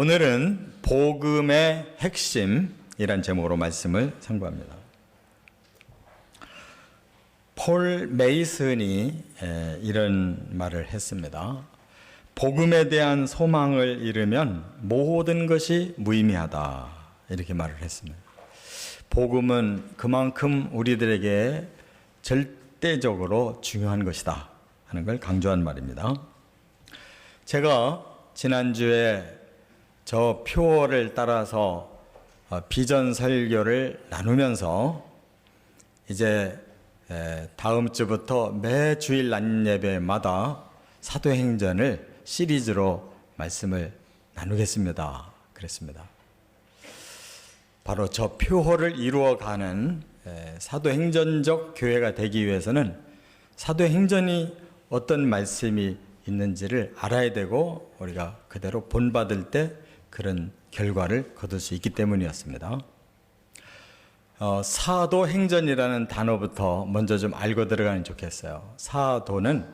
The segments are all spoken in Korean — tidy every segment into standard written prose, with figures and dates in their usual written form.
오늘은 복음의 핵심이란 제목으로 말씀을 선고합니다. 폴 메이슨이 이런 말을 했습니다. 복음에 대한 소망을 잃으면 모든 것이 무의미하다, 이렇게 말을 했습니다. 복음은 그만큼 우리들에게 절대적으로 중요한 것이다 하는 걸 강조한 말입니다. 제가 지난주에 저 표어를 따라서 비전 설교를 나누면서 이제 다음 주부터 매 주일 낮 예배마다 사도행전을 시리즈로 말씀을 나누겠습니다. 그랬습니다. 바로 저 표어를 이루어가는 사도행전적 교회가 되기 위해서는 사도행전이 어떤 말씀이 있는지를 알아야 되고 우리가 그대로 본받을 때 그런 결과를 거둘 수 있기 때문이었습니다. 사도행전이라는 단어부터 먼저 좀 알고 들어가면 좋겠어요. 사도는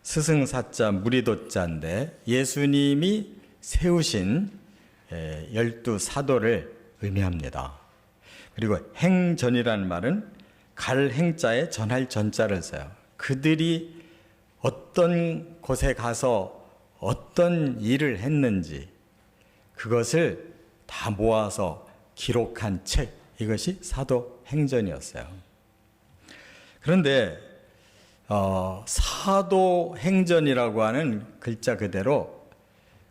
스승사자 무리도자인데 예수님이 세우신 12사도를 의미합니다. 그리고 행전이라는 말은 갈 행자에 전할 전자를 써요. 그들이 어떤 곳에 가서 어떤 일을 했는지 그것을 다 모아서 기록한 책, 이것이 사도행전이었어요. 그런데 사도행전이라고 하는 글자 그대로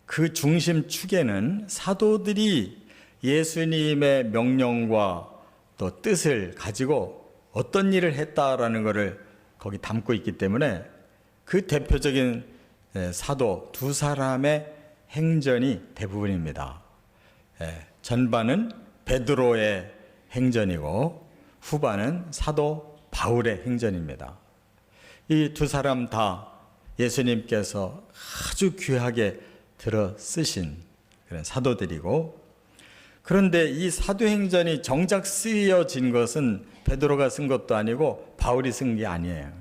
그 중심 축에는 사도들이 예수님의 명령과 또 뜻을 가지고 어떤 일을 했다라는 것을 거기 담고 있기 때문에 그 대표적인 사도 두 사람의 행전이 대부분입니다. 전반은 베드로의 행전이고 후반은 사도 바울의 행전입니다. 이 두 사람 다 예수님께서 아주 귀하게 들어 쓰신 그런 사도들이고, 그런데 이 사도행전이 정작 쓰여진 것은 베드로가 쓴 것도 아니고 바울이 쓴 게 아니에요.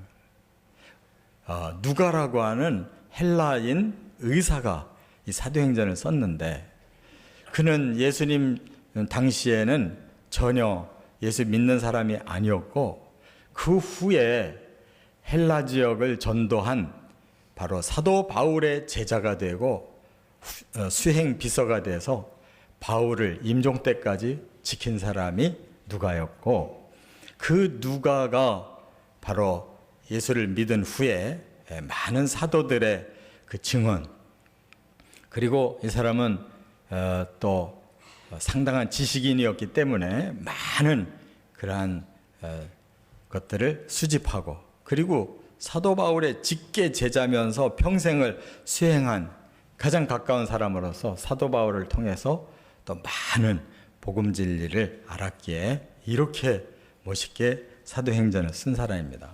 누가라고 하는 헬라인 의사가 이 사도행전을 썼는데, 그는 예수님 당시에는 전혀 예수 믿는 사람이 아니었고 그 후에 헬라 지역을 전도한 바로 사도 바울의 제자가 되고 수행 비서가 돼서 바울을 임종 때까지 지킨 사람이 누가였고, 그 누가가 바로 예수를 믿은 후에 많은 사도들의 그 증언, 그리고 이 사람은 또 상당한 지식인이었기 때문에 많은 그러한 것들을 수집하고, 그리고 사도 바울의 직계 제자면서 평생을 수행한 가장 가까운 사람으로서 사도 바울을 통해서 또 많은 복음 진리를 알았기에 이렇게 멋있게 사도행전을 쓴 사람입니다.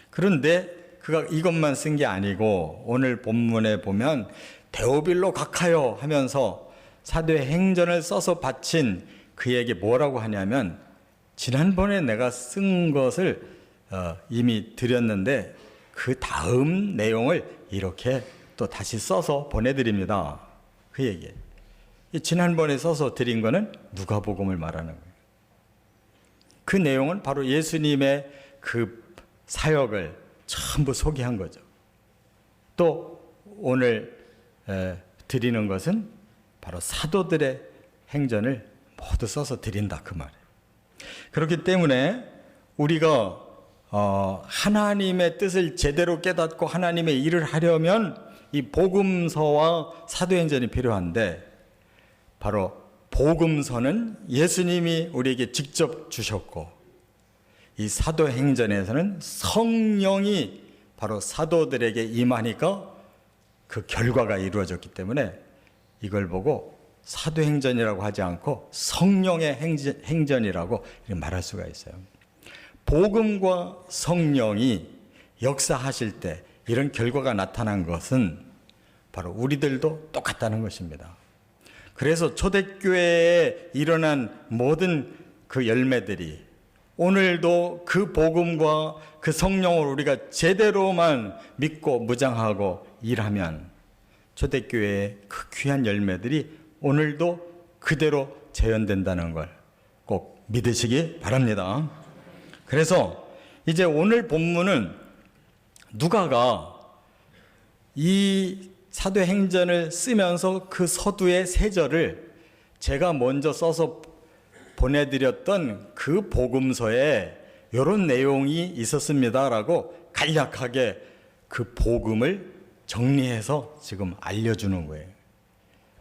그런데 그가 이것만 쓴 게 아니고 오늘 본문에 보면 데오빌로 각하여 하면서 사도행전을 써서 바친 그에게 뭐라고 하냐면, 지난번에 내가 쓴 것을 이미 드렸는데 그 다음 내용을 이렇게 또 다시 써서 보내드립니다. 그 얘기예요. 지난번에 써서 드린 거는 누가복음을 말하는 거예요. 그 내용은 바로 예수님의 그 사역을 전부 소개한 거죠. 또 오늘 드리는 것은 바로 사도들의 행전을 모두 써서 드린다, 그 말이에요. 그렇기 때문에 우리가 하나님의 뜻을 제대로 깨닫고 하나님의 일을 하려면 이 복음서와 사도행전이 필요한데, 바로 복음서는 예수님이 우리에게 직접 주셨고, 이 사도행전에서는 성령이 바로 사도들에게 임하니까 그 결과가 이루어졌기 때문에 이걸 보고 사도행전이라고 하지 않고 성령의 행전이라고 말할 수가 있어요. 복음과 성령이 역사하실 때 이런 결과가 나타난 것은 바로 우리들도 똑같다는 것입니다. 그래서 초대교회에 일어난 모든 그 열매들이 오늘도 그 복음과 그 성령을 우리가 제대로만 믿고 무장하고 일하면 초대교회의 그 귀한 열매들이 오늘도 그대로 재현된다는 걸 꼭 믿으시기 바랍니다. 그래서 이제 오늘 본문은 누가가 이 사도행전을 쓰면서 그 서두의 세 절을 제가 먼저 써서 보내드렸던 그 복음서에 이런 내용이 있었습니다라고 간략하게 그 복음을 정리해서 지금 알려주는 거예요.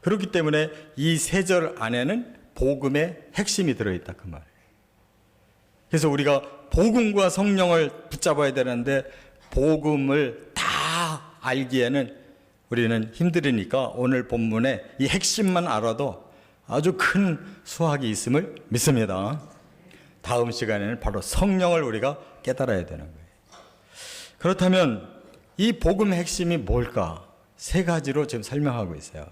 그렇기 때문에 이 세 절 안에는 복음의 핵심이 들어있다 그 말이에요. 그래서 우리가 복음과 성령을 붙잡아야 되는데 복음을 다 알기에는 우리는 힘들으니까 오늘 본문에 이 핵심만 알아도 아주 큰 수확이 있음을 믿습니다. 다음 시간에는 바로 성령을 우리가 깨달아야 되는 거예요. 그렇다면 이 복음의 핵심이 뭘까? 세 가지로 지금 설명하고 있어요.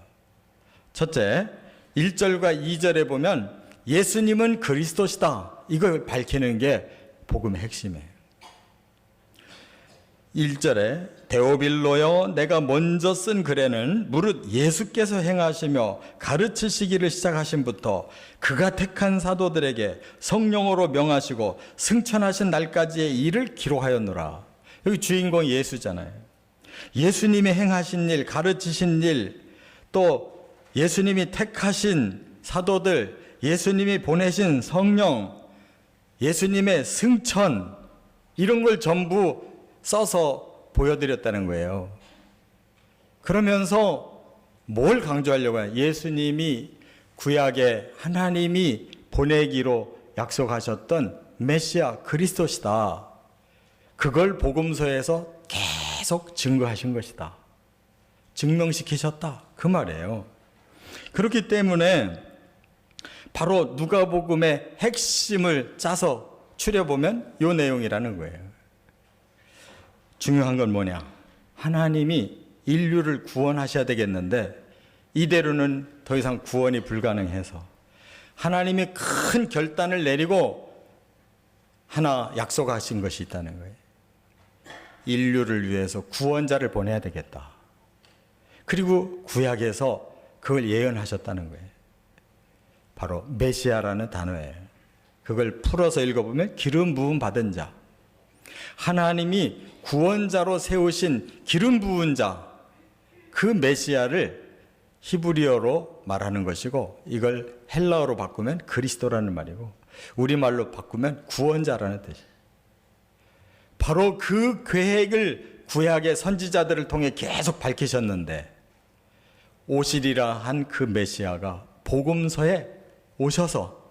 첫째, 1절과 2절에 보면 예수님은 그리스도시다. 이걸 밝히는 게 복음의 핵심이에요. 1절에 데오빌로여 내가 먼저 쓴 글에는 무릇 예수께서 행하시며 가르치시기를 시작하신부터 그가 택한 사도들에게 성령으로 명하시고 승천하신 날까지의 일을 기록하였노라. 여기 주인공이 예수잖아요. 예수님이 행하신 일, 가르치신 일, 또 예수님이 택하신 사도들, 예수님이 보내신 성령, 예수님의 승천, 이런 걸 전부 써서 보여드렸다는 거예요. 그러면서 뭘 강조하려고 해요? 예수님이 구약에 하나님이 보내기로 약속하셨던 메시아 그리스도시다. 그걸 복음서에서 계속 증거하신 것이다. 증명시키셨다. 그 말이에요. 그렇기 때문에 바로 누가복음의 핵심을 짜서 추려보면 이 내용이라는 거예요. 중요한 건 뭐냐? 하나님이 인류를 구원하셔야 되겠는데 이대로는 더 이상 구원이 불가능해서 하나님이 큰 결단을 내리고 하나 약속하신 것이 있다는 거예요. 인류를 위해서 구원자를 보내야 되겠다. 그리고 구약에서 그걸 예언하셨다는 거예요. 바로 메시아라는 단어예요. 그걸 풀어서 읽어보면 기름 부음 받은 자. 하나님이 구원자로 세우신 기름 부은 자, 그 메시아를 히브리어로 말하는 것이고 이걸 헬라어로 바꾸면 그리스도라는 말이고 우리말로 바꾸면 구원자라는 뜻이에요. 바로 그 계획을 구약의 선지자들을 통해 계속 밝히셨는데 오시리라 한 그 메시아가 복음서에 오셔서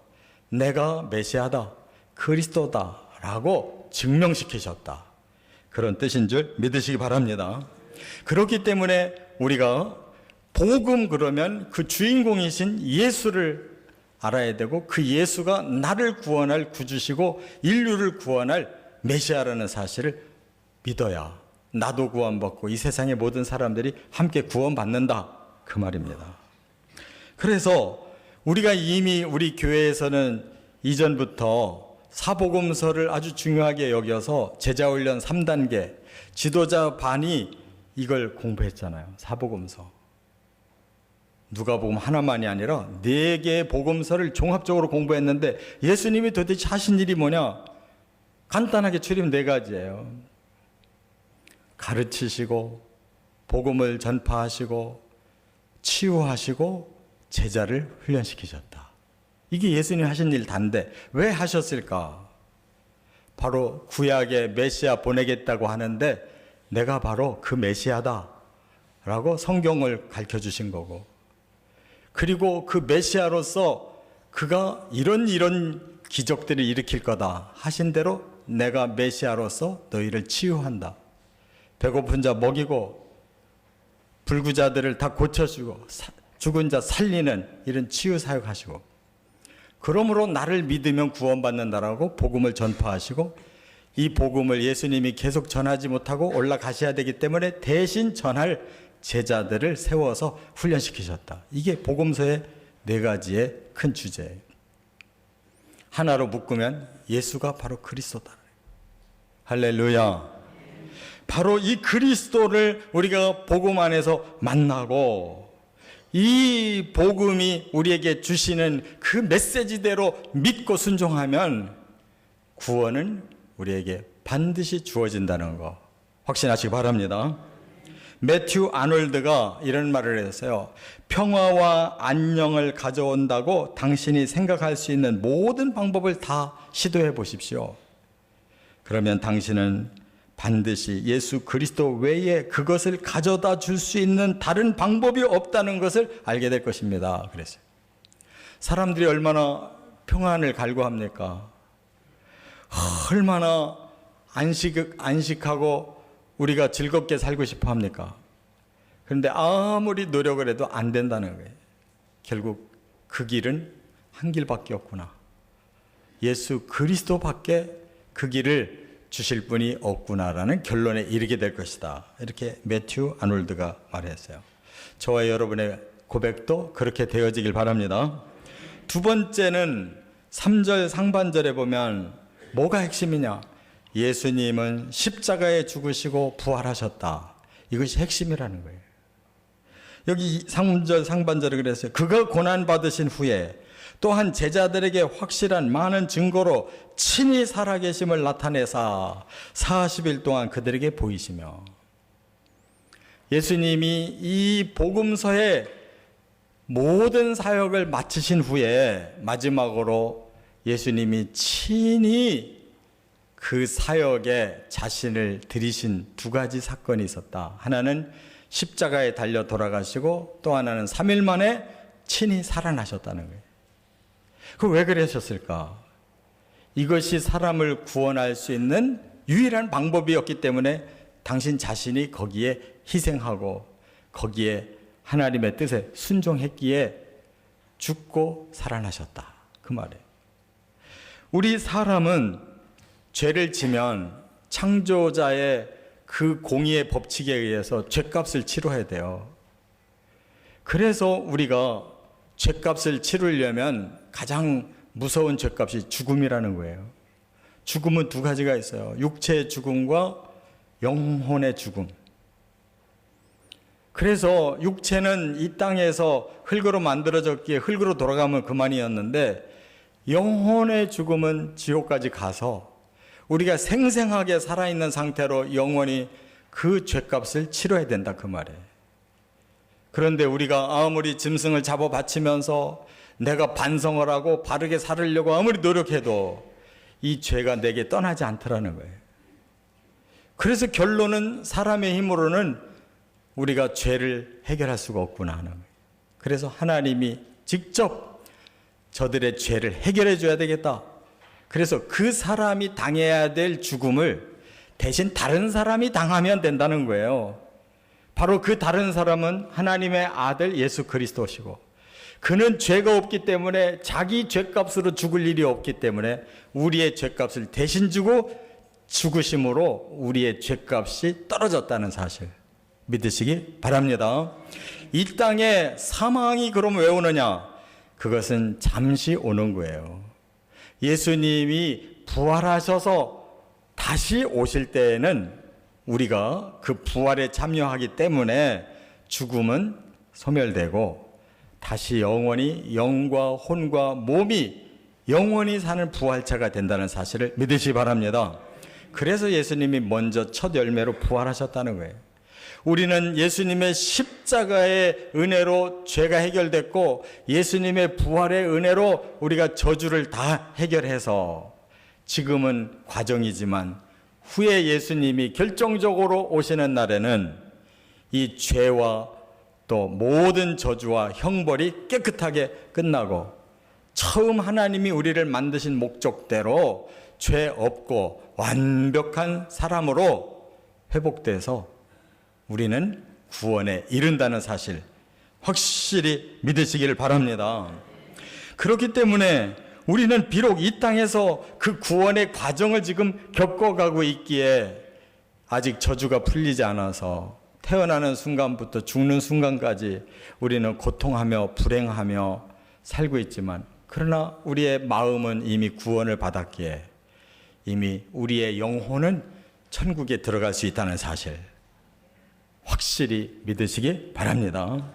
내가 메시아다, 그리스도다 라고 증명시키셨다. 그런 뜻인 줄 믿으시기 바랍니다. 그렇기 때문에 우리가 복음 그러면 그 주인공이신 예수를 알아야 되고 그 예수가 나를 구원할 구주시고 인류를 구원할 메시아라는 사실을 믿어야 나도 구원받고 이 세상의 모든 사람들이 함께 구원받는다. 그 말입니다. 그래서 우리가 이미 우리 교회에서는 이전부터 사복음서를 아주 중요하게 여겨서 제자훈련 3단계 지도자 반이 이걸 공부했잖아요. 사복음서. 누가복음 하나만이 아니라 4개의 복음서를 종합적으로 공부했는데 예수님이 도대체 하신 일이 뭐냐? 간단하게 추리면 4가지예요. 가르치시고 복음을 전파하시고 치유하시고 제자를 훈련시키셨다. 이게 예수님 하신 일 단데 왜 하셨을까? 바로 구약의 메시아 보내겠다고 하는데 내가 바로 그 메시아다 라고 성경을 가르쳐주신 거고 그리고 그 메시아로서 그가 이런 기적들을 일으킬 거다 하신 대로 내가 메시아로서 너희를 치유한다. 배고픈 자 먹이고 불구자들을 다 고쳐주고 죽은 자 살리는 이런 치유 사역하시고 그러므로 나를 믿으면 구원받는다라고 복음을 전파하시고 이 복음을 예수님이 계속 전하지 못하고 올라가셔야 되기 때문에 대신 전할 제자들을 세워서 훈련시키셨다. 이게 복음서의 4가지의 큰 주제예요. 하나로 묶으면 예수가 바로 그리스도다. 할렐루야. 바로 이 그리스도를 우리가 복음 안에서 만나고 이 복음이 우리에게 주시는 그 메시지대로 믿고 순종하면 구원은 우리에게 반드시 주어진다는 거 확신하시기 바랍니다. 매튜 아놀드가 이런 말을 했어요. 평화와 안녕을 가져온다고 당신이 생각할 수 있는 모든 방법을 다 시도해 보십시오. 그러면 당신은 반드시 예수 그리스도 외에 그것을 가져다 줄 수 있는 다른 방법이 없다는 것을 알게 될 것입니다. 그랬어요. 사람들이 얼마나 평안을 갈구합니까? 얼마나 안식하고 우리가 즐겁게 살고 싶어 합니까? 그런데 아무리 노력을 해도 안 된다는 거예요. 결국 그 길은 한 길밖에 없구나. 예수 그리스도밖에 그 길을 주실 분이 없구나라는 결론에 이르게 될 것이다. 이렇게 매튜 아놀드가 말했어요. 저와 여러분의 고백도 그렇게 되어지길 바랍니다. 두 번째는 3절 상반절에 보면 뭐가 핵심이냐? 예수님은 십자가에 죽으시고 부활하셨다. 이것이 핵심이라는 거예요. 여기 3절 상반절에 그랬어요. 그가 고난받으신 후에 또한 제자들에게 확실한 많은 증거로 친히 살아계심을 나타내사 40일 동안 그들에게 보이시며, 예수님이 이 복음서의 모든 사역을 마치신 후에 마지막으로 예수님이 친히 그 사역에 자신을 들이신 두 가지 사건이 있었다. 하나는 십자가에 달려 돌아가시고 또 하나는 3일 만에 친히 살아나셨다는 거예요. 그 왜 그러셨을까? 이것이 사람을 구원할 수 있는 유일한 방법이었기 때문에 당신 자신이 거기에 희생하고 거기에 하나님의 뜻에 순종했기에 죽고 살아나셨다. 그 말이에요. 우리 사람은 죄를 지면 창조자의 그 공의의 법칙에 의해서 죄값을 치러야 돼요. 그래서 우리가 죄값을 치르려면 가장 무서운 죄값이 죽음이라는 거예요. 죽음은 두 가지가 있어요. 육체의 죽음과 영혼의 죽음. 그래서 육체는 이 땅에서 흙으로 만들어졌기에 흙으로 돌아가면 그만이었는데, 영혼의 죽음은 지옥까지 가서 우리가 생생하게 살아있는 상태로 영원히 그 죄값을 치러야 된다, 그 말이에요. 그런데 우리가 아무리 짐승을 잡아 바치면서 내가 반성을 하고 바르게 살으려고 아무리 노력해도 이 죄가 내게 떠나지 않더라는 거예요. 그래서 결론은 사람의 힘으로는 우리가 죄를 해결할 수가 없구나 하는 거예요. 그래서 하나님이 직접 저들의 죄를 해결해 줘야 되겠다. 그래서 그 사람이 당해야 될 죽음을 대신 다른 사람이 당하면 된다는 거예요. 바로 그 다른 사람은 하나님의 아들 예수 그리스도시고, 그는 죄가 없기 때문에 자기 죄값으로 죽을 일이 없기 때문에 우리의 죄값을 대신 주고 죽으심으로 우리의 죄값이 떨어졌다는 사실 믿으시기 바랍니다. 이 땅에 사망이 그럼 왜 오느냐? 그것은 잠시 오는 거예요. 예수님이 부활하셔서 다시 오실 때에는 우리가 그 부활에 참여하기 때문에 죽음은 소멸되고 다시 영원히 영과 혼과 몸이 영원히 사는 부활체가 된다는 사실을 믿으시기 바랍니다. 그래서 예수님이 먼저 첫 열매로 부활하셨다는 거예요. 우리는 예수님의 십자가의 은혜로 죄가 해결됐고 예수님의 부활의 은혜로 우리가 저주를 다 해결해서 지금은 과정이지만 후에 예수님이 결정적으로 오시는 날에는 이 죄와 또 모든 저주와 형벌이 깨끗하게 끝나고 처음 하나님이 우리를 만드신 목적대로 죄 없고 완벽한 사람으로 회복돼서 우리는 구원에 이른다는 사실 확실히 믿으시기를 바랍니다. 그렇기 때문에 우리는 비록 이 땅에서 그 구원의 과정을 지금 겪어가고 있기에 아직 저주가 풀리지 않아서 태어나는 순간부터 죽는 순간까지 우리는 고통하며 불행하며 살고 있지만, 그러나 우리의 마음은 이미 구원을 받았기에 이미 우리의 영혼은 천국에 들어갈 수 있다는 사실 확실히 믿으시기 바랍니다.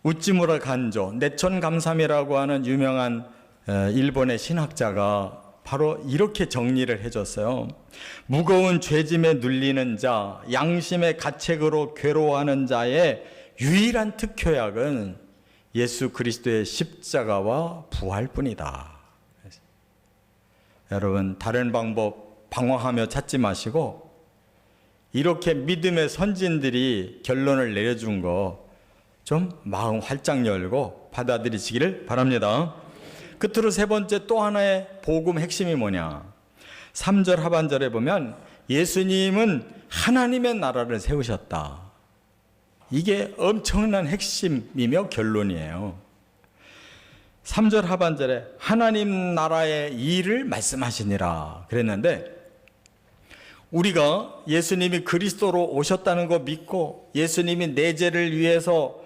우찌무라 간조, 네촌 감삼이라고 하는 유명한 일본의 신학자가 바로 이렇게 정리를 해줬어요. 무거운 죄짐에 눌리는 자, 양심의 가책으로 괴로워하는 자의 유일한 특효약은 예수 그리스도의 십자가와 부활뿐이다. 여러분, 다른 방법 방황하며 찾지 마시고 이렇게 믿음의 선진들이 결론을 내려준 거 좀 마음 활짝 열고 받아들이시기를 바랍니다. 끝으로 세 번째 또 하나의 복음 핵심이 뭐냐? 3절 하반절에 보면 예수님은 하나님의 나라를 세우셨다. 이게 엄청난 핵심이며 결론이에요. 3절 하반절에 하나님 나라의 일을 말씀하시니라 그랬는데, 우리가 예수님이 그리스도로 오셨다는 거 믿고 예수님이 내 죄를 위해서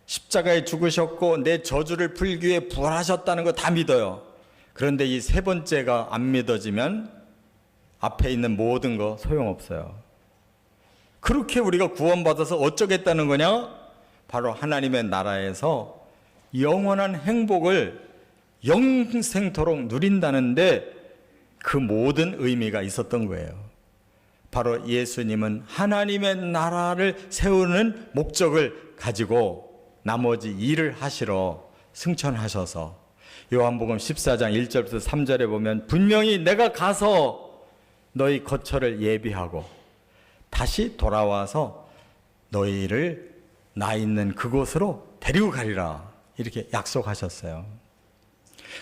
십자가에 죽으셨고 내 저주를 풀기 위해 부활하셨다는 거 다 믿어요. 그런데 이 세 번째가 안 믿어지면 앞에 있는 모든 거 소용없어요. 그렇게 우리가 구원받아서 어쩌겠다는 거냐? 바로 하나님의 나라에서 영원한 행복을 영생토록 누린다는데 그 모든 의미가 있었던 거예요. 바로 예수님은 하나님의 나라를 세우는 목적을 가지고 나머지 일을 하시러 승천하셔서 요한복음 14장 1절부터 3절에 보면 분명히 내가 가서 너희 거처를 예비하고 다시 돌아와서 너희를 나 있는 그곳으로 데리고 가리라 이렇게 약속하셨어요.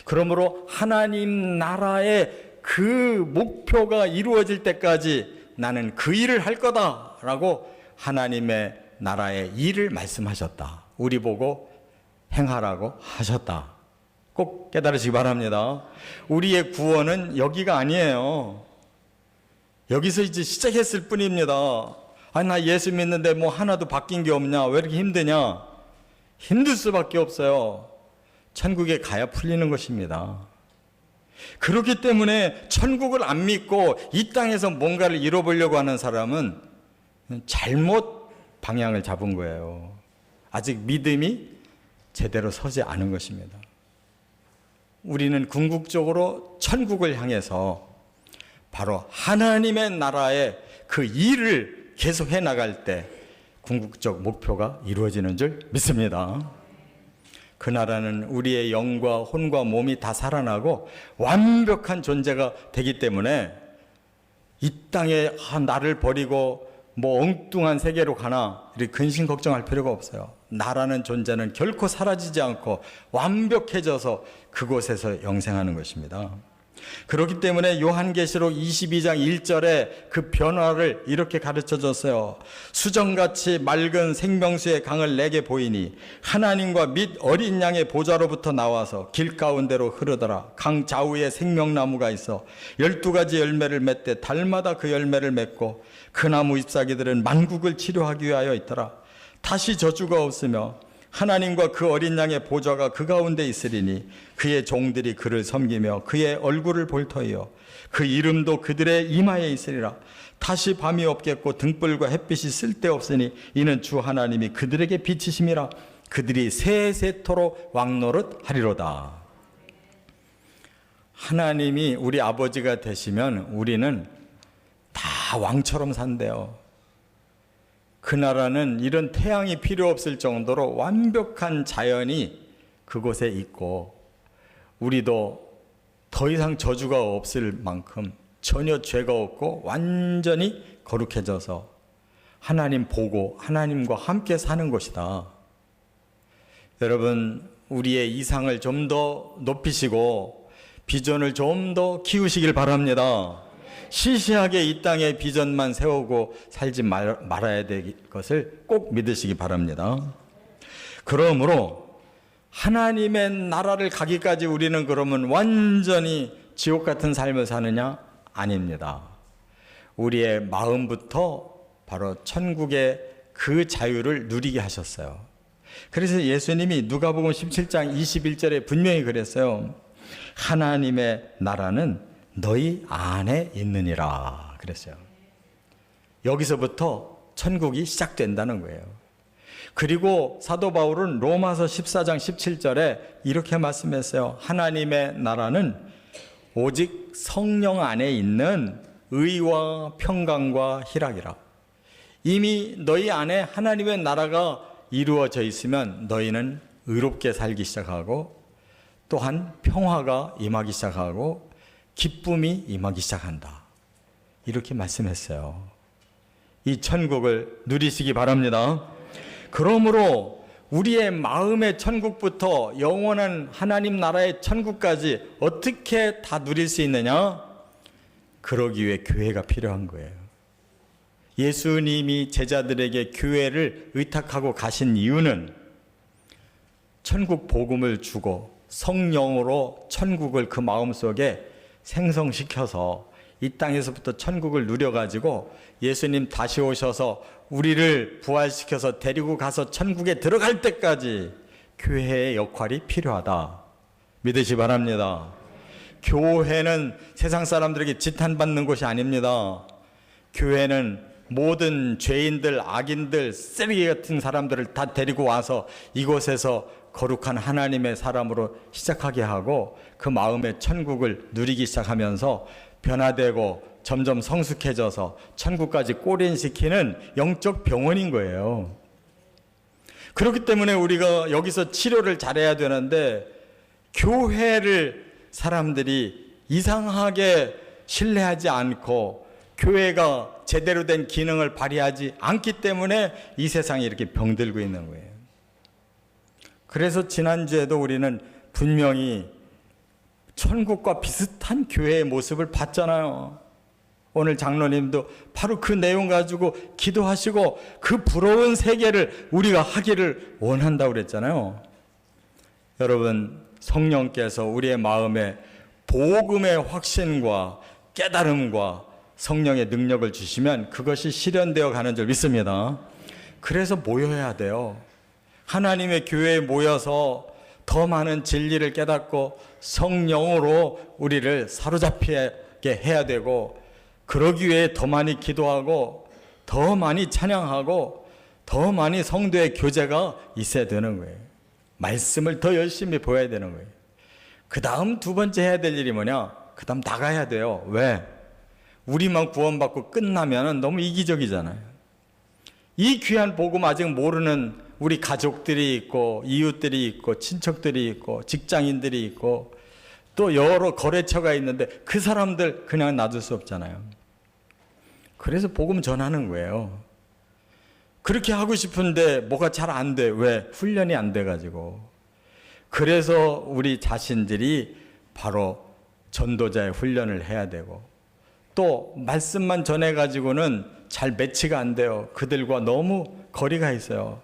그러므로 하나님 나라의 그 목표가 이루어질 때까지 나는 그 일을 할 거다라고 하나님의 나라의 일을 말씀하셨다. 우리 보고 행하라고 하셨다. 꼭 깨달으시기 바랍니다. 우리의 구원은 여기가 아니에요. 여기서 이제 시작했을 뿐입니다. 아니, 나 예수 믿는데 뭐 하나도 바뀐 게 없냐? 왜 이렇게 힘드냐? 힘들 수밖에 없어요. 천국에 가야 풀리는 것입니다. 그렇기 때문에 천국을 안 믿고 이 땅에서 뭔가를 이뤄보려고 하는 사람은 잘못 방향을 잡은 거예요. 아직 믿음이 제대로 서지 않은 것입니다. 우리는 궁극적으로 천국을 향해서 바로 하나님의 나라의 그 일을 계속해 나갈 때 궁극적 목표가 이루어지는 줄 믿습니다. 그 나라는 우리의 영과 혼과 몸이 다 살아나고 완벽한 존재가 되기 때문에 이 땅에 나를 버리고 뭐 엉뚱한 세계로 가나 이렇게 근심 걱정할 필요가 없어요. 나라는 존재는 결코 사라지지 않고 완벽해져서 그곳에서 영생하는 것입니다. 그렇기 때문에 요한계시록 22장 1절에 그 변화를 이렇게 가르쳐 줬어요. 수정같이 맑은 생명수의 강을 내게 보이니 하나님과 및 어린 양의 보좌로부터 나와서 길 가운데로 흐르더라. 강 좌우에 생명나무가 있어 12가지 열매를 맺되 달마다 그 열매를 맺고 그 나무 잎사귀들은 만국을 치료하기 위하여 있더라. 다시 저주가 없으며 하나님과 그 어린 양의 보좌가 그 가운데 있으리니 그의 종들이 그를 섬기며 그의 얼굴을 볼 터이요 그 이름도 그들의 이마에 있으리라. 다시 밤이 없겠고 등불과 햇빛이 쓸데없으니 이는 주 하나님이 그들에게 빛이심이라. 그들이 세세토록 왕노릇 하리로다. 하나님이 우리 아버지가 되시면 우리는 다 왕처럼 산대요. 그 나라는 이런 태양이 필요 없을 정도로 완벽한 자연이 그곳에 있고 우리도 더 이상 저주가 없을 만큼 전혀 죄가 없고 완전히 거룩해져서 하나님 보고 하나님과 함께 사는 곳이다. 여러분, 우리의 이상을 좀 더 높이시고 비전을 좀 더 키우시길 바랍니다. 시시하게 이 땅에 비전만 세우고 살지 말아야 될 것을 꼭 믿으시기 바랍니다. 그러므로 하나님의 나라를 가기까지 우리는 그러면 완전히 지옥 같은 삶을 사느냐? 아닙니다. 우리의 마음부터 바로 천국의 그 자유를 누리게 하셨어요. 그래서 예수님이 누가복음 17장 21절에 분명히 그랬어요. 하나님의 나라는 너희 안에 있느니라. 그랬어요. 여기서부터 천국이 시작된다는 거예요. 그리고 사도 바울은 로마서 14장 17절에 이렇게 말씀했어요. 하나님의 나라는 오직 성령 안에 있는 의와 평강과 희락이라. 이미 너희 안에 하나님의 나라가 이루어져 있으면 너희는 의롭게 살기 시작하고 또한 평화가 임하기 시작하고 기쁨이 임하기 시작한다. 이렇게 말씀했어요. 이 천국을 누리시기 바랍니다. 그러므로 우리의 마음의 천국부터 영원한 하나님 나라의 천국까지 어떻게 다 누릴 수 있느냐? 그러기 위해 교회가 필요한 거예요. 예수님이 제자들에게 교회를 의탁하고 가신 이유는 천국 복음을 주고 성령으로 천국을 그 마음속에 생성시켜서 이 땅에서부터 천국을 누려가지고 예수님 다시 오셔서 우리를 부활시켜서 데리고 가서 천국에 들어갈 때까지 교회의 역할이 필요하다. 믿으시 바랍니다. 교회는 세상 사람들에게 지탄받는 곳이 아닙니다. 교회는 모든 죄인들, 악인들, 쓰레기 같은 사람들을 다 데리고 와서 이곳에서 거룩한 하나님의 사람으로 시작하게 하고 그 마음의 천국을 누리기 시작하면서 변화되고 점점 성숙해져서 천국까지 꼬린시키는 영적 병원인 거예요. 그렇기 때문에 우리가 여기서 치료를 잘해야 되는데 교회를 사람들이 이상하게 신뢰하지 않고 교회가 제대로 된 기능을 발휘하지 않기 때문에 이 세상이 이렇게 병들고 있는 거예요. 그래서 지난주에도 우리는 분명히 천국과 비슷한 교회의 모습을 봤잖아요. 오늘 장로님도 바로 그 내용 가지고 기도하시고 그 부러운 세계를 우리가 하기를 원한다고 그랬잖아요. 여러분, 성령께서 우리의 마음에 복음의 확신과 깨달음과 성령의 능력을 주시면 그것이 실현되어 가는 줄 믿습니다. 그래서 모여야 돼요. 하나님의 교회에 모여서 더 많은 진리를 깨닫고 성령으로 우리를 사로잡히게 해야 되고, 그러기 위해 더 많이 기도하고 더 많이 찬양하고 더 많이 성도의 교제가 있어야 되는 거예요. 말씀을 더 열심히 보여야 되는 거예요. 그 다음 두 번째 해야 될 일이 뭐냐? 그 다음 나가야 돼요. 왜? 우리만 구원받고 끝나면 너무 이기적이잖아요. 이 귀한 복음 아직 모르는 우리 가족들이 있고 이웃들이 있고 친척들이 있고 직장인들이 있고 또 여러 거래처가 있는데 그 사람들 그냥 놔둘 수 없잖아요. 그래서 복음 전하는 거예요. 그렇게 하고 싶은데 뭐가 잘 안 돼. 왜? 훈련이 안 돼가지고. 그래서 우리 자신들이 바로 전도자의 훈련을 해야 되고, 또 말씀만 전해가지고는 잘 매치가 안 돼요. 그들과 너무 거리가 있어요.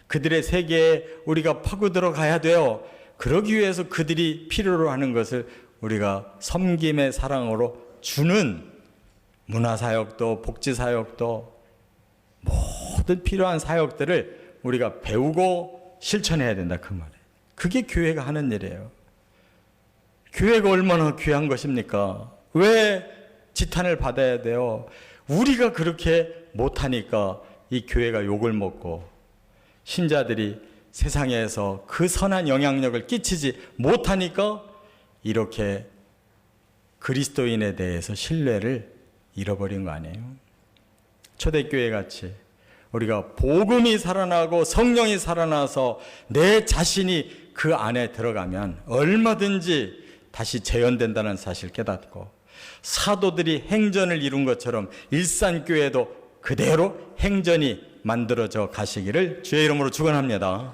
그들의 세계에 우리가 파고 들어가야 돼요. 그러기 위해서 그들이 필요로 하는 것을 우리가 섬김의 사랑으로 주는 문화사역도 복지사역도 모든 필요한 사역들을 우리가 배우고 실천해야 된다, 그 말이에요. 그게 교회가 하는 일이에요. 교회가 얼마나 귀한 것입니까? 왜 지탄을 받아야 돼요? 우리가 그렇게 못하니까 이 교회가 욕을 먹고 신자들이 세상에서 그 선한 영향력을 끼치지 못하니까 이렇게 그리스도인에 대해서 신뢰를 잃어버린 거 아니에요? 초대교회 같이 우리가 복음이 살아나고 성령이 살아나서 내 자신이 그 안에 들어가면 얼마든지 다시 재현된다는 사실을 깨닫고, 사도들이 행전을 이룬 것처럼 일산교회도 그대로 행전이 만들어져 가시기를 주의 이름으로 축원합니다.